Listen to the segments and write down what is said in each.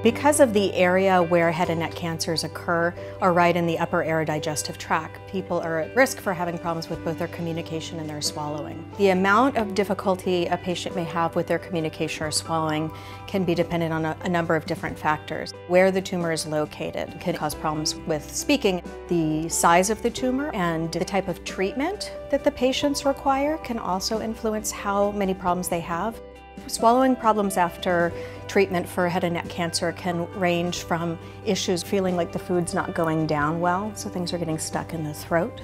Because of the area where head and neck cancers occur are right in the upper aerodigestive tract, people are at risk for having problems with both their communication and their swallowing. The amount of difficulty a patient may have with their communication or swallowing can be dependent on a number of different factors. Where the tumor is located can cause problems with speaking. The size of the tumor and the type of treatment that the patients require can also influence how many problems they have. Swallowing problems after treatment for head and neck cancer can range from issues feeling like the food's not going down well, so things are getting stuck in the throat.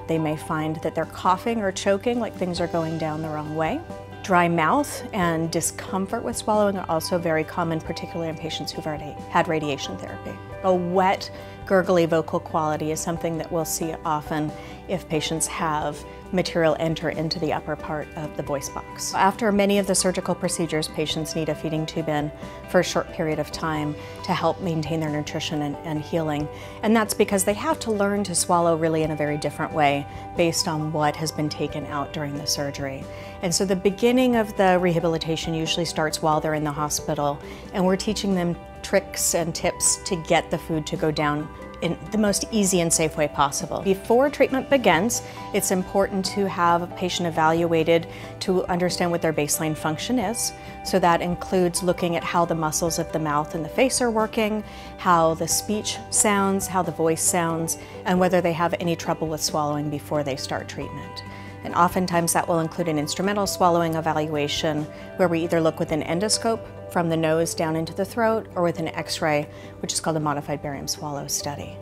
They may find that they're coughing or choking, like things are going down the wrong way. Dry mouth and discomfort with swallowing are also very common, particularly in patients who've already had radiation therapy. A wet, gurgly vocal quality is something that we'll see often if patients have material enter into the upper part of the voice box. After many of the surgical procedures, patients need a feeding tube in for a short period of time to help maintain their nutrition and healing. And that's because they have to learn to swallow really in a very different way based on what has been taken out during the surgery. And so the beginning of the rehabilitation usually starts while they're in the hospital, and we're teaching them tricks and tips to get the food to go down in the most easy and safe way possible. Before treatment begins, it's important to have a patient evaluated to understand what their baseline function is. So that includes looking at how the muscles of the mouth and the face are working, how the speech sounds, how the voice sounds, and whether they have any trouble with swallowing before they start treatment. And oftentimes that will include an instrumental swallowing evaluation where we either look with an endoscope from the nose down into the throat or with an X-ray, which is called a modified barium swallow study.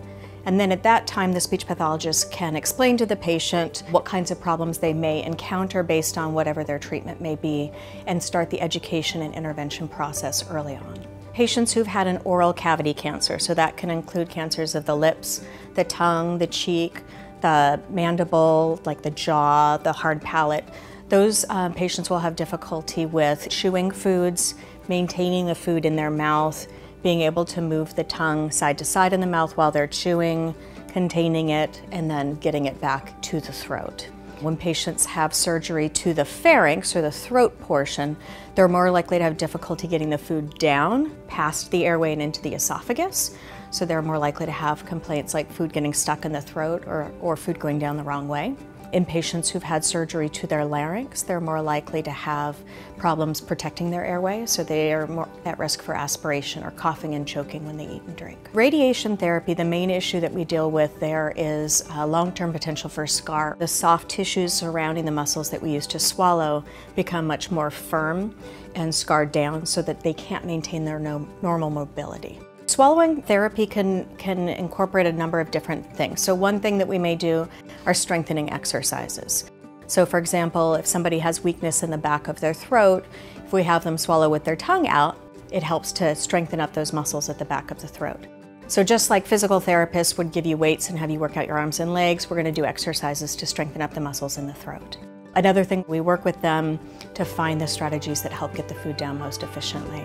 And then at that time, the speech pathologist can explain to the patient what kinds of problems they may encounter based on whatever their treatment may be and start the education and intervention process early on. Patients who've had an oral cavity cancer, so that can include cancers of the lips, the tongue, the cheek, the mandible, like the jaw, the hard palate, those patients will have difficulty with chewing foods, maintaining the food in their mouth, being able to move the tongue side to side in the mouth while they're chewing, containing it, and then getting it back to the throat. When patients have surgery to the pharynx, or the throat portion, they're more likely to have difficulty getting the food down past the airway and into the esophagus. So they're more likely to have complaints like food getting stuck in the throat or food going down the wrong way. In patients who've had surgery to their larynx, they're more likely to have problems protecting their airway, so they are more at risk for aspiration or coughing and choking when they eat and drink. Radiation therapy, the main issue that we deal with there is long-term potential for scar. The soft tissues surrounding the muscles that we use to swallow become much more firm and scarred down so that they can't maintain their normal mobility. Swallowing therapy can incorporate a number of different things. So one thing that we may do are strengthening exercises. So for example, if somebody has weakness in the back of their throat, if we have them swallow with their tongue out, it helps to strengthen up those muscles at the back of the throat. So just like physical therapists would give you weights and have you work out your arms and legs, we're going to do exercises to strengthen up the muscles in the throat. Another thing, we work with them to find the strategies that help get the food down most efficiently.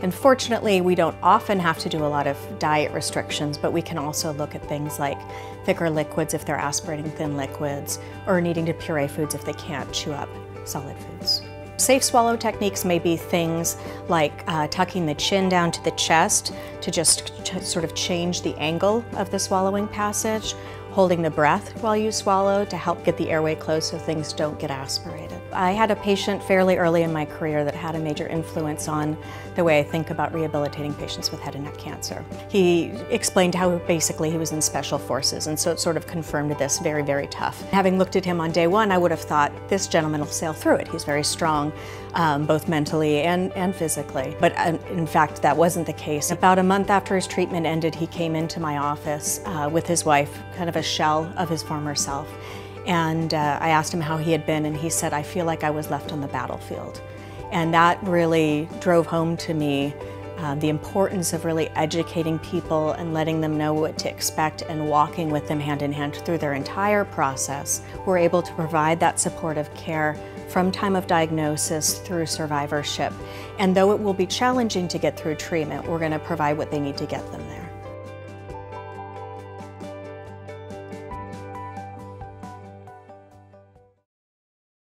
And fortunately, we don't often have to do a lot of diet restrictions, but we can also look at things like thicker liquids if they're aspirating thin liquids, or needing to puree foods if they can't chew up solid foods. Safe swallow techniques may be things like tucking the chin down to the chest to just sort of change the angle of the swallowing passage, holding the breath while you swallow to help get the airway closed so things don't get aspirated. I had a patient fairly early in my career that had a major influence on the way I think about rehabilitating patients with head and neck cancer. He explained how basically he was in special forces, and so it sort of confirmed this very, very tough. Having looked at him on day one, I would have thought this gentleman will sail through it. He's very strong, both mentally and physically. But in fact, that wasn't the case. About a month after his treatment ended, he came into my office with his wife, kind of a shell of his former self. And I asked him how he had been, and he said, "I feel like I was left on the battlefield." And that really drove home to me the importance of really educating people and letting them know what to expect and walking with them hand in hand through their entire process. We're able to provide that supportive care from time of diagnosis through survivorship. And though it will be challenging to get through treatment, we're going to provide what they need to get them